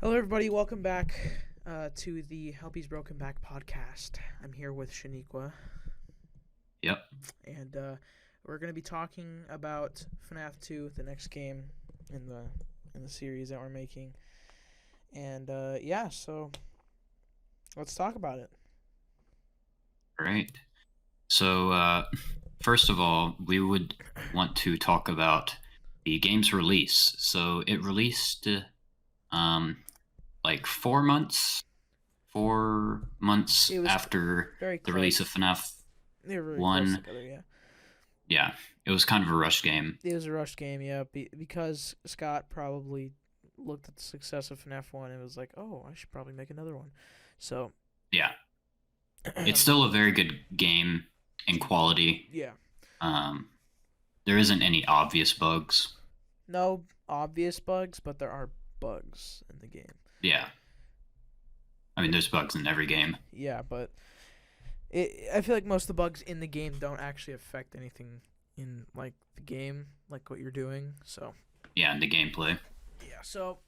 Hello, everybody. Welcome back to the Helpy'sBrokenBack podcast. I'm here with Shaniqua, Yep. and we're going to be talking about FNAF 2, the next game in the series that we're making. And so let's talk about it. Right. So, first of all, we would want to talk about the game's release. So it released um, like 4 months It was after very the release close. of FNAF They were very close 1. together. Yeah, Yeah, it was kind of a rush game. it was a rushed game. Yeah, because Scott probably looked at the success of FNAF 1 and was like, "Oh, I should probably make another one." So, Yeah, it's still a very good game in quality. yeah. Um, there isn't any obvious bugs. No obvious bugs, but there are bugs in the game. Yeah, I mean, there's bugs in every game. Yeah, but I feel like most of the bugs in the game don't actually affect anything in like the game, like what you're doing. So Yeah, in the gameplay. yeah, so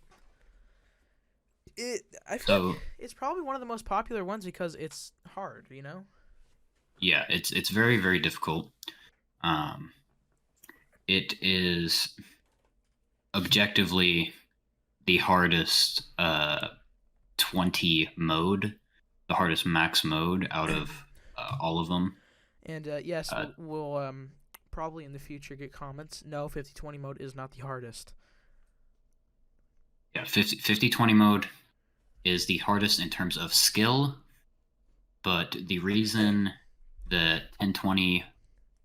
I feel like So it's probably one of the most popular ones because it's hard. yeah, it's very very difficult. Um, it is objectively the hardest 20 mode, the hardest max mode out of all of them. And yes, Uh, we'll probably in the future get comments. No, 50/20 mode is not the hardest. yeah, 50/20 mode is the hardest in terms of skill, but the reason that 10/20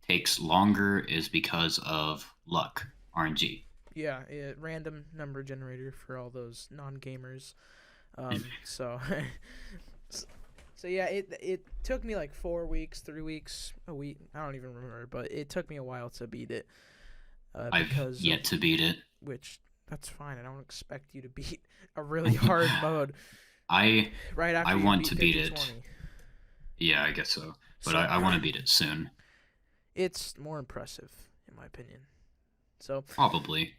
takes longer is because of luck, RNG. Yeah, random number generator for all those non-gamers. So, so yeah, it took me like 4 weeks, 3 weeks, a week. I don't even remember, but it took me a while to beat it. I've Because yet to beat it. which that's fine. I don't expect you to beat a really hard mode I right after I you want beat to beat 50 it. 20. Yeah, I guess so. But So I want to beat it soon. it's more impressive in my opinion. So, Probably.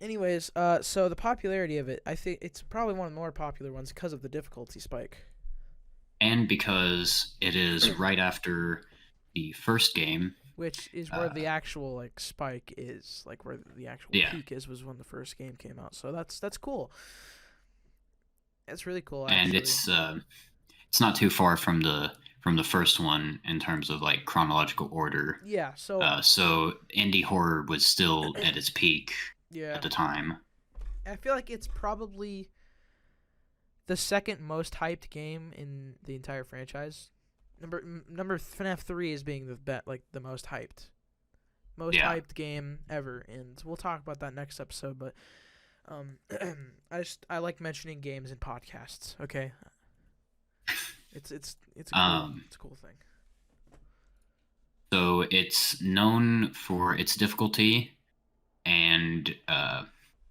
anyways, so the popularity of it, I think it's probably one of the more popular ones because of the difficulty spike. And because it is right after the first game. Which is where Uh, the actual like spike is, like where the actual yeah. peak is, was when the first game came out. So that's cool. That's really cool, And actually. it's not too far from the first one in terms of like chronological order. Yeah. So So indie horror was still at its peak yeah, at the time. I feel like it's probably the second most hyped game in the entire franchise. Number FNAF 3 is being the most Yeah. hyped game ever, and we'll talk about that next episode. But um, I like mentioning games in podcasts. Okay, it's a cool thing. So it's known for its difficulty and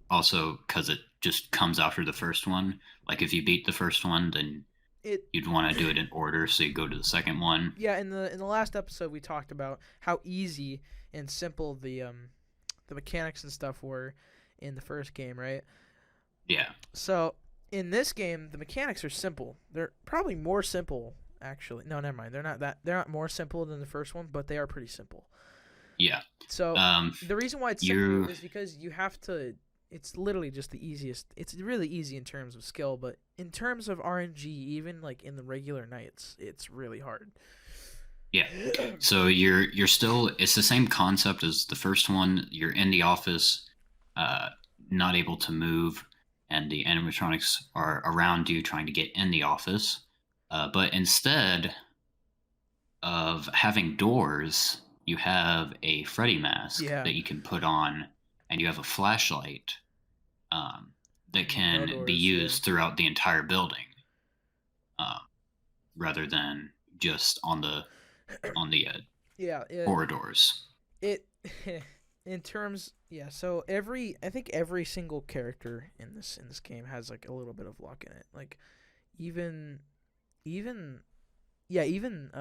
also because it just comes after the first one. Like if you beat the first one, then It you'd want to do it in order, so you go to the second one. Yeah, in the last episode we talked about how easy and simple the mechanics and stuff were in the first game, right? Yeah, So in this game, the mechanics are simple. They're probably more simple, actually. No, never mind. They're not more simple than the first one, but they are pretty simple. yeah. So Um, the reason why it's you simple is because you have to. It's literally just the easiest. It's really easy in terms of skill, but in terms of RNG, even like in the regular nights, it's really hard. Yeah. So you're still it's the same concept as the first one. You're in the office, uh, not able to move, and the animatronics are around you trying to get in the office. But instead of having doors, you have a Freddy mask Yeah, that you can put on, and you have a flashlight that no can be doors. Yeah, used throughout the entire building, uh, rather than just on the yeah. corridors. It in terms, yeah. So I think every single character in this game has like a little bit of luck in it. Like even even yeah, even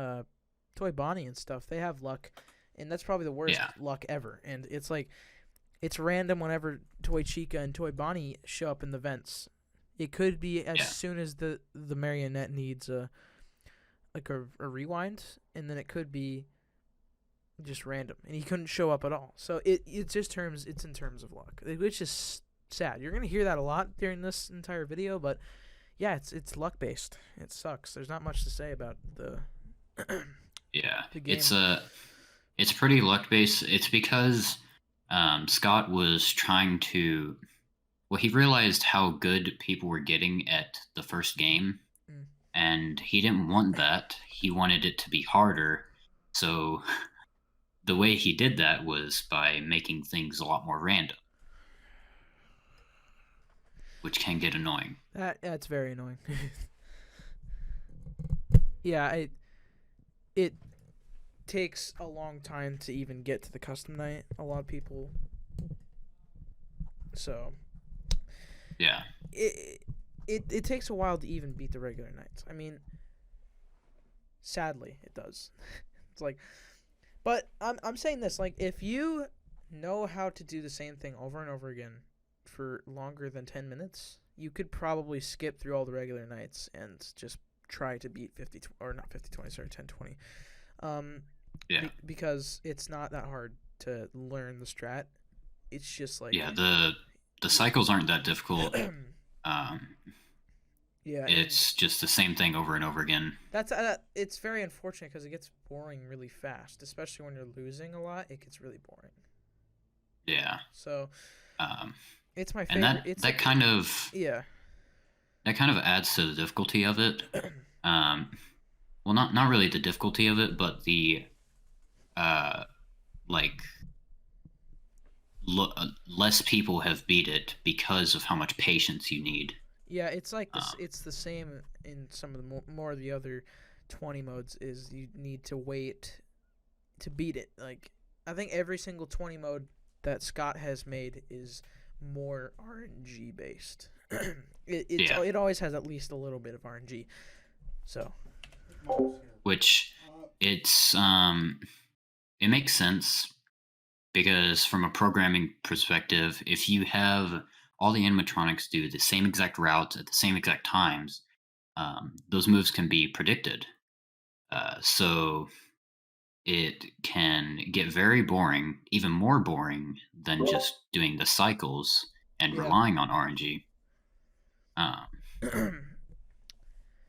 Toy Bonnie and stuff, they have luck, and that's probably the worst Yeah, luck ever. And it's like It's random whenever Toy Chica and Toy Bonnie show up in the vents. It could be as Yeah. soon as the marionette needs a a rewind, and then it could be just random, and he couldn't show up at all. So it's in terms of luck, which is sad. You're gonna hear that a lot during this entire video, but yeah, it's luck based. It sucks. There's not much to say about the Yeah. the game. It's pretty luck based. It's because Scott was trying to. Well, he realized how good people were getting at the first game, and he didn't want that. He wanted it to be harder. So the way he did that was by making things a lot more random, which can get annoying. That's very annoying. Yeah, it takes a long time to even get to the custom night. A lot of people. So Yeah. it takes a while to even beat the regular nights. I mean, sadly, it does. It's like, but I'm saying this, like, if you know how to do the same thing over and over again for longer than 10 minutes, you could probably skip through all the regular nights and just try to beat 50 or not 50-20, sorry, 10-20. Yeah. Because it's not that hard to learn the strat. It's just like, Yeah, the cycles aren't that difficult. Yeah, It's just the same thing over and over again. that's it's very unfortunate because it gets boring really fast, especially when you're losing a lot. It gets really boring. Yeah. So Um, it's my and favorite. that It's that like, kind of yeah, that kind of adds to the difficulty of it. Well, not really the difficulty of it, but the like less people have beat it because of how much patience you need. yeah. It's like this. It's the same in some of the more of the other 20 modes. Is you need to wait to beat it. Like, I think every single 20 mode that Scott has made is more RNG based. It always has at least a little bit of RNG. So Which it's it makes sense because from a programming perspective, if you have all the animatronics do the same exact routes at the same exact times, those moves can be predicted. So it can get very boring, even more boring than just doing the cycles and Yeah. relying on RNG.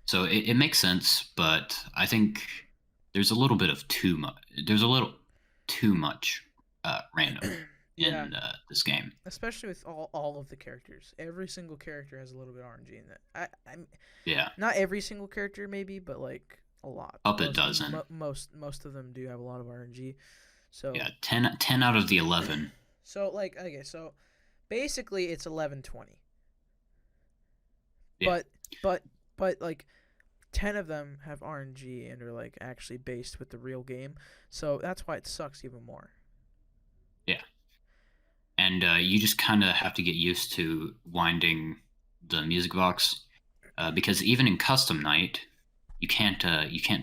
So it makes sense, but I think there's a little bit of too much. There's a little too much random yeah, in this game. especially with all of the characters. Every single character has a little bit of RNG in it. I'm Yeah, not every single character maybe, but like a lot. Puppet doesn't. Most of them do have a lot of RNG. So Yeah, 10 out of the 11. So like, okay, so basically it's 11-20. Yeah. But like 10 of them have RNG and are like actually based with the real game. So that's why it sucks even more. Yeah. And you just kind of have to get used to winding the music box because even in custom night, you can't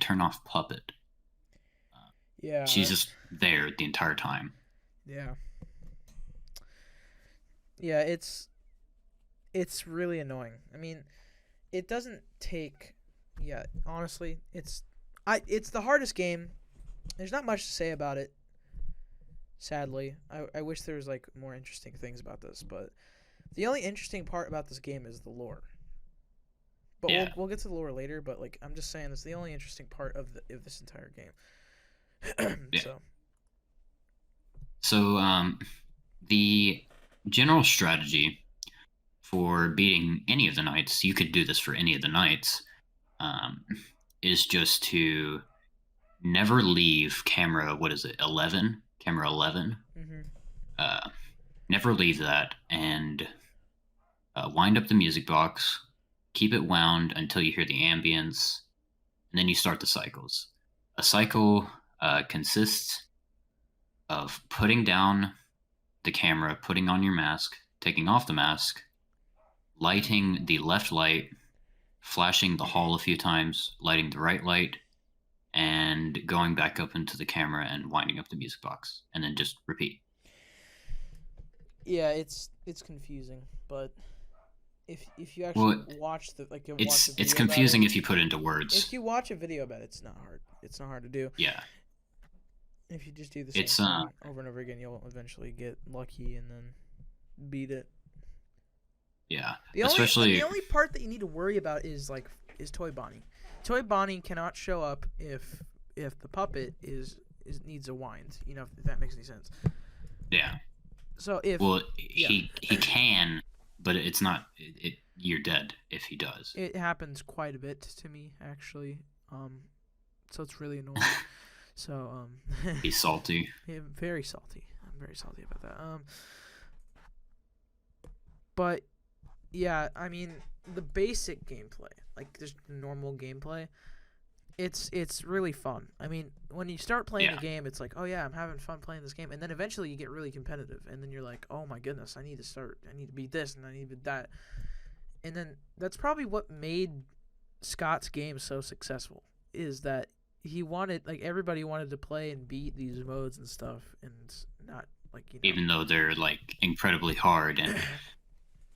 turn off Puppet. Yeah. She's just there the entire time. Yeah. Yeah, it's really annoying. I mean, it doesn't take. Yeah, honestly, it's the hardest game. There's not much to say about it. Sadly, I wish there was like more interesting things about this, but the only interesting part about this game is the lore. But Yeah. we'll get to the lore later. But like, I'm just saying, it's the only interesting part of this entire game. Yeah. So the general strategy for beating any of the knights, you could do this for any of the knights, is just to never leave camera. What is it? 11? Camera 11. Mm-hmm. Never leave that, and wind up the music box. Keep it wound until you hear the ambience, and then you start the cycles. A cycle consists of putting down the camera, putting on your mask, taking off the mask, lighting the left light, flashing the hall a few times, lighting the right light, and going back up into the camera and winding up the music box, and then just repeat. Yeah, it's confusing, but if you actually Well, watch the like you watch a it's video about it, confusing if you put it into words. if you watch a video about it, it's not hard. It's not hard to do. Yeah, If you just do the same it's thing over and over again, you'll eventually get lucky and then beat it. yeah, The especially only part that you need to worry about is Toy Bonnie. Toy Bonnie cannot show up if the puppet is needs a wind. You know, if that makes any sense. yeah. So if Well, he can, but it's not. You're dead if he does. it happens quite a bit to me actually, so it's really annoying. So He's salty. yeah, very salty. I'm very salty about that. But yeah, I mean the basic gameplay, like just normal gameplay, it's really fun. I mean, when you start playing Yeah. a game, it's like, oh yeah, I'm having fun playing this game, and then eventually you get really competitive, and then you're like, oh my goodness, I need to beat this, and I need to beat that, and then that's probably what made Scott's game so successful, is that he wanted, like, everybody wanted to play and beat these modes and stuff, and not like, you know. Even though they're like incredibly hard, and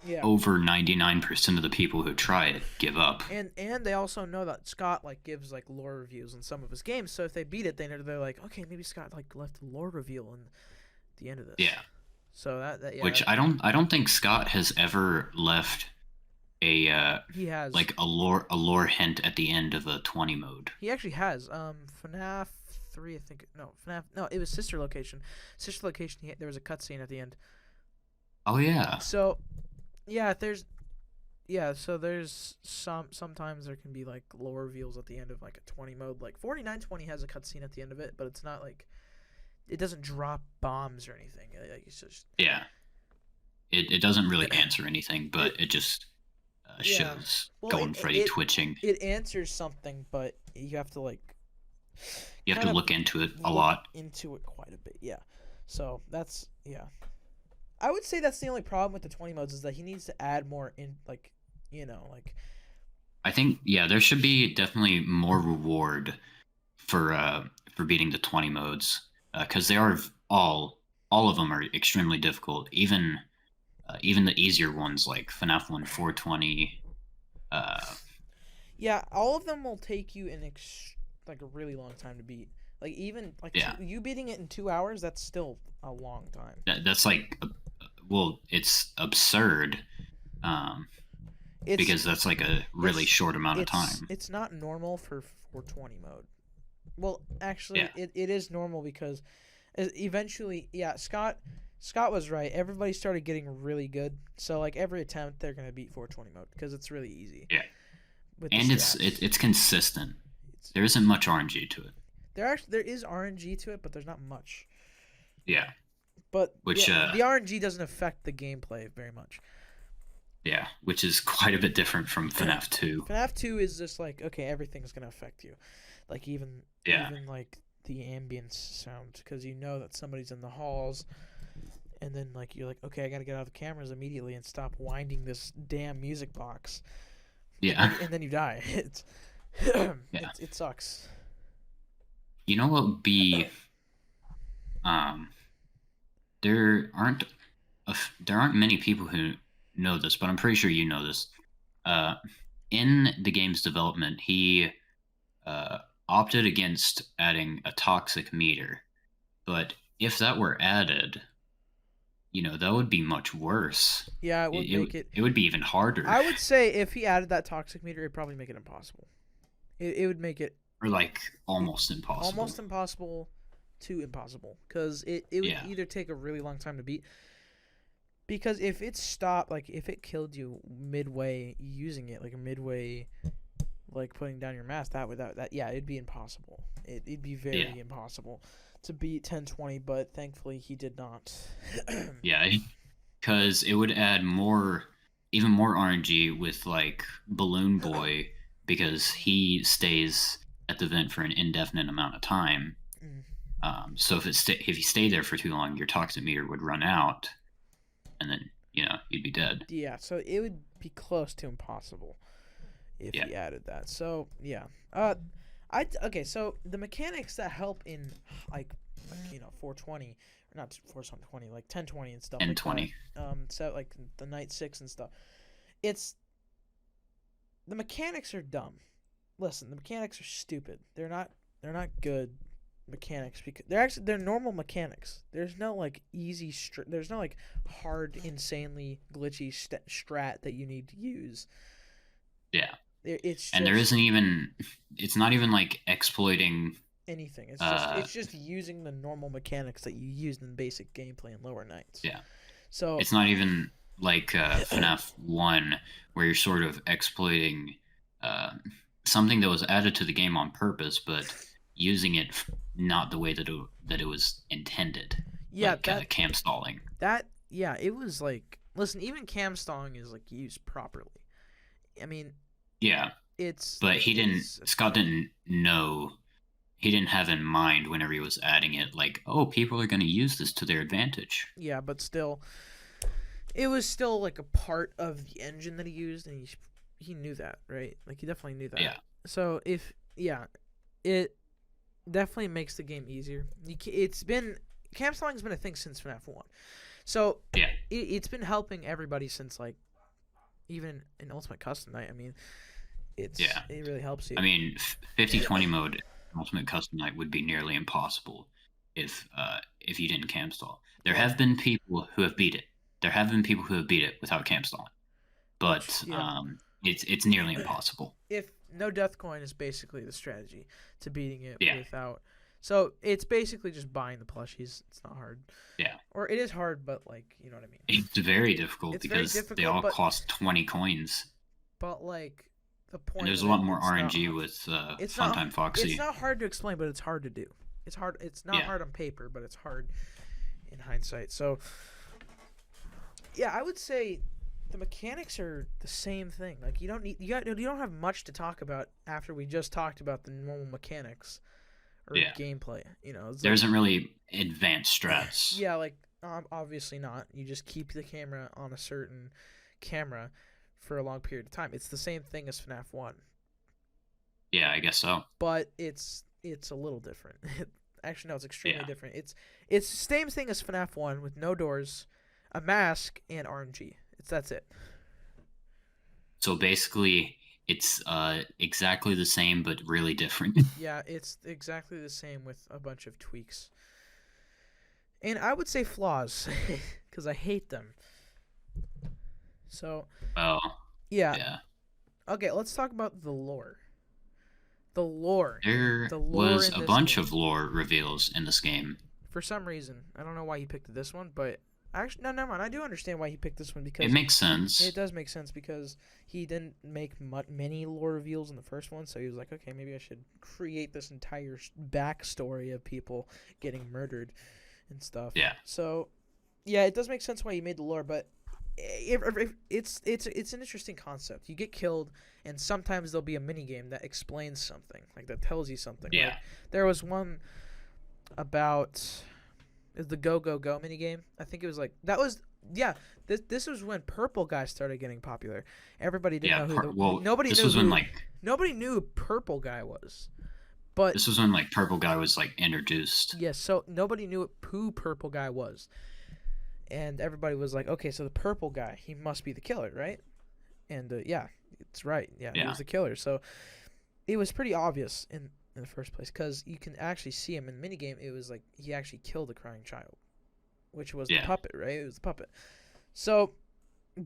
Yeah. over 99% of the people who try it give up. And they also know that Scott like gives like lore reviews on some of his games, so if they beat it, they're like, okay, maybe Scott like left a lore reveal in the end of this. Yeah. So that yeah. Which I don't think Scott has ever left a he has like a lore hint at the end of a 20 mode. He actually has FNAF 3, I think. No, FNAF. No, it was Sister Location. Sister Location. There was a cutscene at the end. Oh yeah. So yeah, there's sometimes there can be like lore reveals at the end of like a 20 mode. Like 4920 has a cutscene at the end of it, but it's not like it doesn't drop bombs or anything. Like, it's just Yeah. It doesn't really answer anything, but it just shows Golden Freddy twitching. It answers something, but you have to like you have to look into it a lot. Into it quite a bit, yeah. So that's I would say that's the only problem with the 20 modes, is that he needs to add more in, like, you know, like. I think there should be definitely more reward for beating the 20 modes, because they are all of them are extremely difficult. Even the easier ones like FNAF 1 420. Yeah, all of them will take you like a really long time to beat. Like even like you beating it in 2 hours, that's still a long time. That's like, well, it's absurd. Because that's like a really short amount of time. It's not normal for 420 mode. Well, actually, it is normal because eventually, Scott was right. Everybody started getting really good. So like every attempt, they're gonna beat 420 mode because it's really easy. Yeah, and it's consistent. There isn't much RNG to it. There is RNG to it, but there's not much. Yeah. But the RNG doesn't affect the gameplay very much. Yeah, which is quite a bit different from FNAF 2. FNAF 2 is just like, okay, everything's gonna affect you, like even like the ambience sound, because you know that somebody's in the halls, and then like you're like, okay, I gotta get out of the cameras immediately and stop winding this damn music box. Yeah. And then you die. It sucks. You know what would be there aren't many people who know this, but I'm pretty sure you know this. In the game's development, he opted against adding a toxic meter, but if that were added, that would be much worse. Yeah, it would make it. It would be even harder. I would say if he added that toxic meter, it'd probably make it impossible. It would make it. Or like almost impossible. Almost impossible to impossible, because it would either take a really long time to beat. Because if it stopped, like if it killed you midway using it, like midway, like putting down your mask, it'd be impossible. It'd be very impossible to beat 1020, but thankfully he did not. Yeah, because it would add even more RNG with like Balloon Boy, because he stays at the vent for an indefinite amount of time. So if you stay there for too long, your toxic meter would run out, and then you'd be dead. Yeah, so it would be close to impossible if he added that. So so the mechanics that help in like 420 not Forza 20, like 1020 and stuff and like 20. that. So like the Night 6 and stuff. It's the mechanics are dumb. Listen, the mechanics are stupid. They're not good mechanics because they're normal mechanics. There's no like easy there's no like hard, insanely glitchy strat that you need to use. Yeah. It's And there isn't even, it's not even like exploiting anything. It's just using the normal mechanics that you used in basic gameplay in lower nights. Yeah. So it's not even like FNAF 1 where you're sort of exploiting something that was added to the game on purpose, but using it not the way that it was intended. Yeah, like cam stalling. It was like, listen, even cam stalling is like used properly. I mean, yeah, but Scott didn't know. He didn't have in mind whenever he was adding it, like, oh, people are going to use this to their advantage. Yeah, but still, it was still like a part of the engine that he used, and he knew that, right? Like, he definitely knew that. Yeah. So it definitely makes the game easier. Cam stalling's been a thing since FNAF 1. So yeah, it's been helping everybody since, like, even in Ultimate Custom Night. I mean, it really helps you. I mean, 50-20 mode Ultimate Custom Night would be nearly impossible if you didn't cam stall. There have been people who have beat it. There have been people who have beat it without cam stalling, but it's nearly impossible. If no death coin is basically the strategy to beating it Yeah. without. So it's basically just buying the plushies. It's not hard. Yeah. Or it is hard, but, like, you know what I mean. It's very difficult because they all cost 20 coins. But, like, the point. And there's a lot more RNG with Funtime Foxy. It's not hard to explain, but it's hard to do. It's hard. It's not hard on paper, but it's hard in hindsight. So, yeah, I would say the mechanics are the same thing. Like, you don't have much to talk about after we just talked about the normal mechanics or gameplay. You know, there isn't really advanced strats. Yeah, like, obviously not. You just keep the camera on a certain camera for a long period of time. It's the same thing as FNAF 1. Yeah, I guess so. But it's a little different. Actually, no, it's extremely different. It's the same thing as FNAF 1 with no doors, a mask, and RNG. That's it. So basically, it's exactly the same, but really different. Yeah, it's exactly the same with a bunch of tweaks. And I would say flaws, because I hate them. So, yeah. Okay, let's talk about the lore. The lore. There was a bunch of lore reveals in this game. For some reason. I don't know why he picked this one, but actually, no, never mind. I do understand why he picked this one because it makes sense. It does make sense because he didn't make many lore reveals in the first one, so he was like, okay, maybe I should create this entire backstory of people getting murdered and stuff. Yeah. So, yeah, it does make sense why he made the lore, but it's an interesting concept. You get killed, and sometimes there'll be a mini game that explains something, like that tells you something. Yeah. Like, there was one about the Go Go Go mini game. I think it was like that was This was when Purple Guy started getting popular. Everybody didn't know who nobody knew who Purple Guy was. But this was when like Purple Guy was like introduced. Yes, so nobody knew who Purple Guy was. And everybody was like, okay, so the purple guy, he must be the killer, right? And it's right. Yeah, he was the killer. So it was pretty obvious in the first place because you can actually see him in the minigame. It was like he actually killed a crying child, which was the puppet, right? It was the puppet. So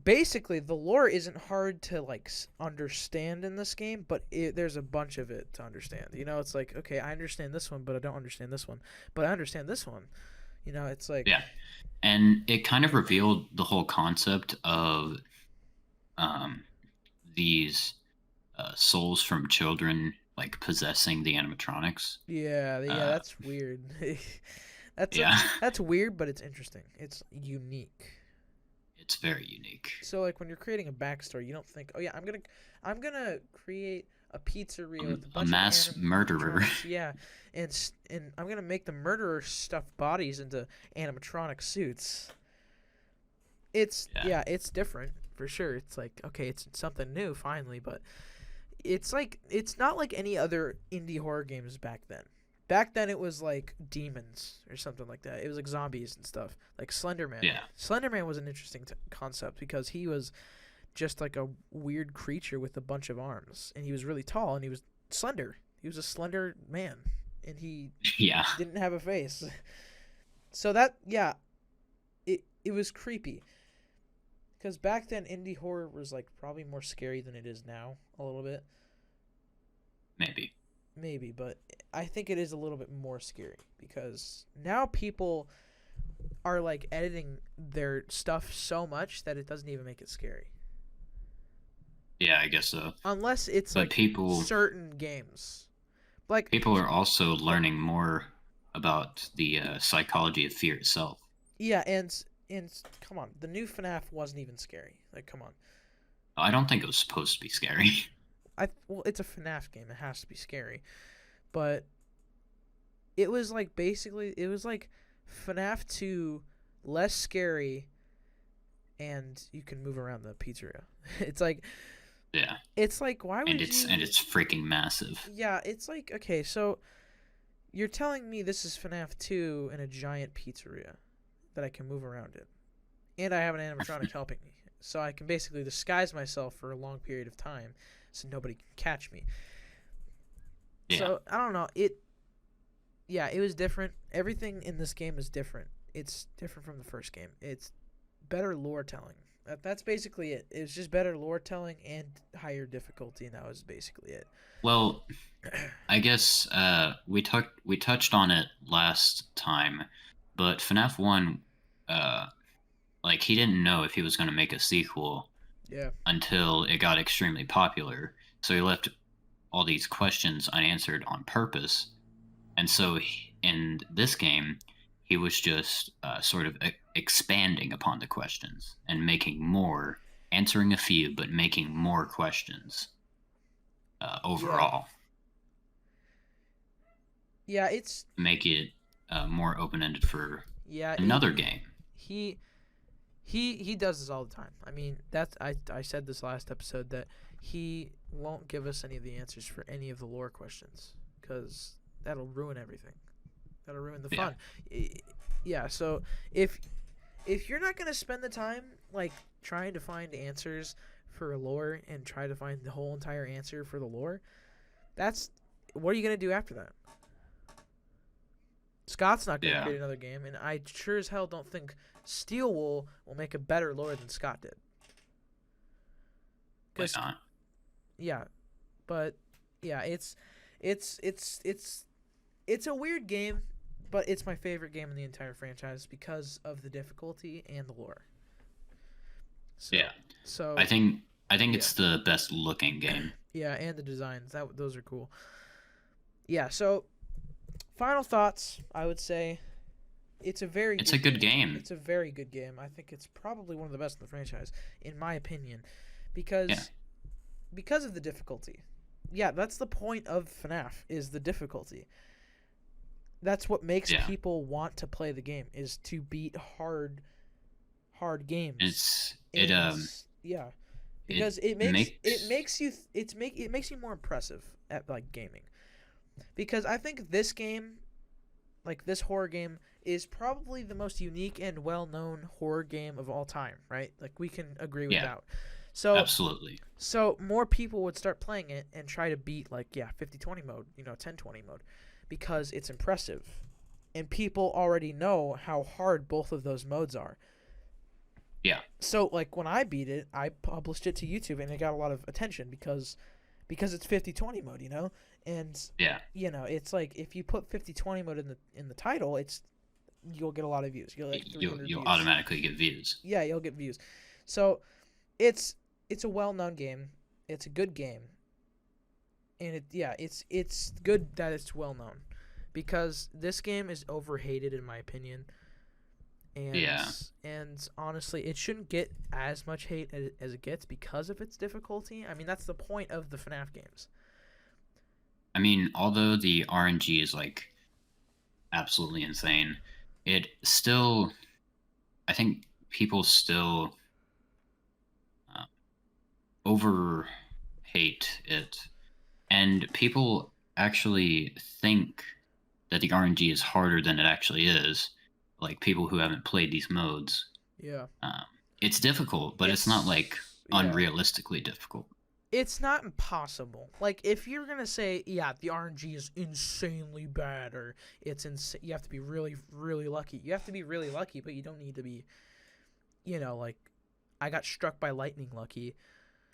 basically, the lore isn't hard to like understand in this game, but there's a bunch of it to understand. You know, it's like, okay, I understand this one, but I don't understand this one. But I understand this one. You know, it's like... Yeah. And it kind of revealed the whole concept of these souls from children, like, possessing the animatronics. Yeah, that's weird. That's weird, but it's interesting. It's unique. It's very unique. So, like, when you're creating a backstory, you don't think, oh, yeah, I'm gonna create a pizzeria with a bunch of mass murderer. Yeah, and I'm gonna make the murderer stuff bodies into animatronic suits. It's it's different for sure. It's like, okay, it's something new finally, but it's like it's not like any other indie horror games back then. back then it was like demons or something like that. It was like zombies and stuff, like Slenderman. Yeah. Slenderman was an interesting concept because he was just like a weird creature with a bunch of arms, and he was really tall, and he was slender. He was a slender man, and he Yeah. didn't have a face. So that, yeah, it was creepy. Because back then, indie horror was like probably more scary than it is now, a little bit. Maybe, but I think it is a little bit more scary because now people are like editing their stuff so much that it doesn't even make it scary. Yeah, I guess so. Unless it's But like certain games. Like people are also learning more about the psychology of fear itself. yeah, and come on, the new FNAF wasn't even scary. Like come on. I don't think it was supposed to be scary. Well, it's a FNAF game. It has to be scary. But it was like basically it was like FNAF 2 less scary and you can move around the pizzeria. It's like Yeah. it's like why would And it's freaking massive. Yeah, it's like okay, so you're telling me this is FNAF 2 in a giant pizzeria that I can move around in. And I have an animatronic helping me. So I can basically disguise myself for a long period of time so nobody can catch me. Yeah. So, I don't know. It was different. Everything in this game is different. It's different from the first game. It's better lore telling. That's basically it. It was just better lore telling and higher difficulty, and that was basically it. Well, I guess we touched on it last time, but FNAF 1, like he didn't know if he was going to make a sequel Yeah. until it got extremely popular. So he left all these questions unanswered on purpose. And so in this game, he was just sort of expanding upon the questions and making more, answering a few, but making more questions overall. Yeah, it's make it more open-ended for another game. He does this all the time. I mean, I said this last episode that he won't give us any of the answers for any of the lore questions because that'll ruin everything. That'll ruin the fun. Yeah. So if you're not gonna spend the time like trying to find answers for lore and try to find the whole entire answer for the lore, what are you gonna do after that? Scott's not gonna create another game, and I sure as hell don't think Steel Wool will make a better lore than Scott did. Why not? Yeah, but yeah, it's a weird game, but it's my favorite game in the entire franchise because of the difficulty and the lore. So I think it's the best looking game. Yeah, and the designs those are cool. Yeah, so final thoughts, I would say it's a good game. It's a very good game. I think it's probably one of the best in the franchise, in my opinion, because of the difficulty. Yeah, that's the point of FNAF is the difficulty. That's what makes people want to play the game is to beat hard games. Because it makes you more impressive at like gaming. Because I think this game, like this horror game, is probably the most unique and well-known horror game of all time, right? Like we can agree with that. So absolutely. So more people would start playing it and try to beat 50-20 mode, 10-20 mode, because it's impressive, and people already know how hard both of those modes are. Yeah. So like when I beat it, I published it to YouTube and it got a lot of attention because it's 50-20 mode, And it's like if you put 50-20 mode in the title, you'll get a lot of views. You'll get 300 you'll views. automatically get views. Yeah, you'll get views. So it's a well-known game. It's a good game. And it's good that it's well-known because this game is overhated in my opinion. And honestly, it shouldn't get as much hate as it gets because of its difficulty. I mean, that's the point of the FNAF games. I mean, although the RNG is like absolutely insane, it still, I think people still over hate it, and people actually think that the RNG is harder than it actually is. Like people who haven't played these modes, Yeah. um, it's difficult, but it's not like yeah. unrealistically difficult. It's not impossible. Like if you're gonna say, yeah, the RNG is insanely bad, or it's you have to be really, really lucky. You have to be really lucky, but you don't need to be, like I got struck by lightning lucky.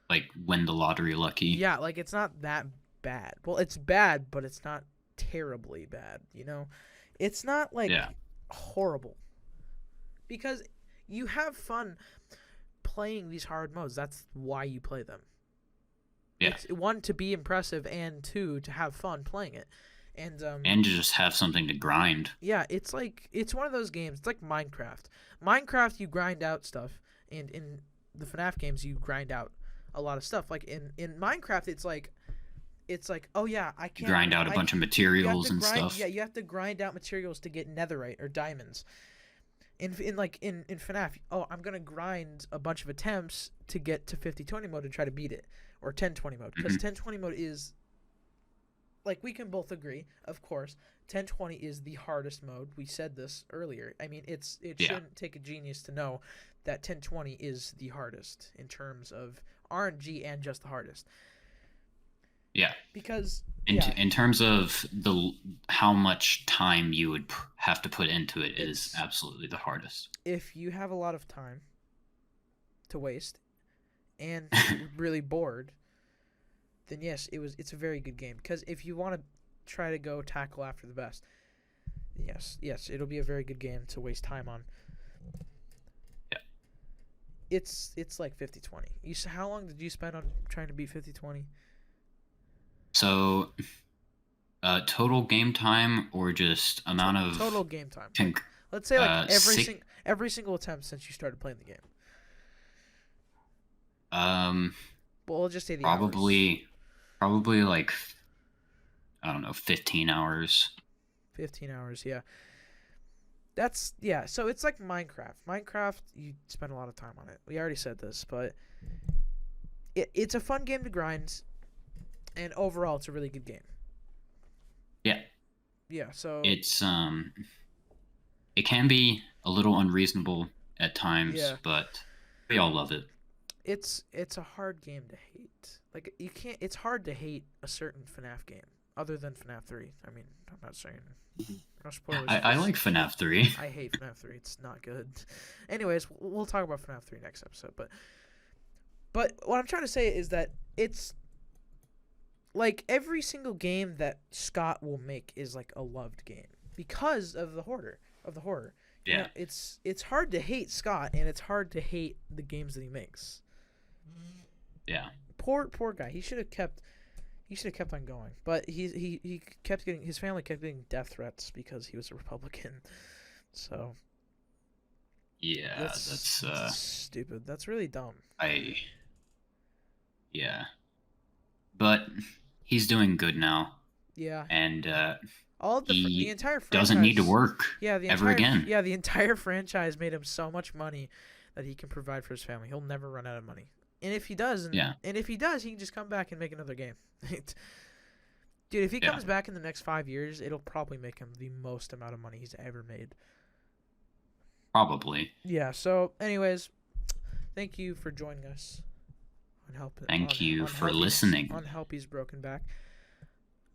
Like win the lottery lucky. Yeah, like it's not that bad. Well, it's bad, but it's not terribly bad. It's not like horrible, because you have fun playing these hard modes. That's why you play them. Yeah. It's, one, to be impressive, and two, to have fun playing it. And to just have something to grind. Yeah, it's one of those games. It's like Minecraft. Minecraft, you grind out stuff, and in the FNAF games, you grind out a lot of stuff. Like in Minecraft, it's like, oh yeah, I can't grind out a bunch of materials and stuff. Yeah, you have to grind out materials to get netherite or diamonds. In FNAF, oh, I'm gonna grind a bunch of attempts to get to 50/20 mode and try to beat it, or 10/20 mode, because 10/20 mode is, like, we can both agree, of course, 10/20 is the hardest mode. We said this earlier. I mean, it shouldn't take a genius to know that 10/20 is the hardest in terms of RNG and just the hardest. Yeah. Because in terms of how much time you would have to put into it, is absolutely the hardest. If you have a lot of time to waste and really bored, then yes, it's a very good game. Because if you want to try to go tackle after the best, yes, it'll be a very good game to waste time on. Yeah. It's like 50/20. How long did you spend on trying to beat 50/20? So, total game time, or just amount of total game time? Let's say like every single attempt since you started playing the game. Well, we'll just say the probably like, I don't know, 15 hours. 15 hours, yeah. So it's like Minecraft. Minecraft, you spend a lot of time on it. We already said this, but it's a fun game to grind. And overall, it's a really good game. Yeah. Yeah, so it's it can be a little unreasonable at times, but we all love it. It's a hard game to hate. Like, you can't. It's hard to hate a certain FNAF game other than FNAF 3. I mean, I'm not saying no spoilers. I like FNAF 3. I hate FNAF 3. It's not good. Anyways, we'll talk about FNAF 3 next episode. But what I'm trying to say is that it's like every single game that Scott will make is like a loved game because of the horror. Yeah. It's hard to hate Scott, and it's hard to hate the games that he makes. Yeah. Poor guy. He should have kept on going. But he kept getting, his family kept getting death threats because he was a Republican. So yeah, that's stupid. That's really dumb. Yeah. But he's doing good now. Yeah. And the entire franchise doesn't need to work ever again. Yeah, the entire franchise made him so much money that he can provide for his family. He'll never run out of money. And if he does, he can just come back and make another game. Dude, if he comes back in the next 5 years, it'll probably make him the most amount of money he's ever made. Probably. Yeah, so anyways, thank you for joining us. Thank you for listening on Helpy'sBrokenBack.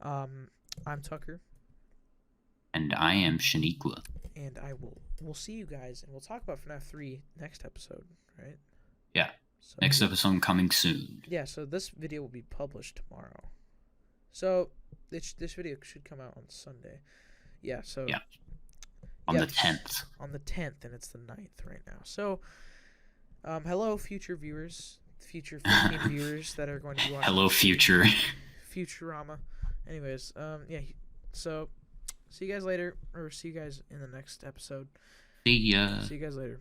I'm Tucker. And I am Shaniqua. And we'll see you guys, and we'll talk about FNAF 3 next episode, right? Yeah. So, next episode coming soon. Yeah, so this video will be published tomorrow. So this video should come out on Sunday. Yeah, so on the 10th. On the 10th, and it's the 9th right now. So hello future viewers. Future 15 viewers that are going to be watching. Hello, future. Futurama. Anyways, so see you guys later, or see you guys in the next episode. See ya. See you guys later.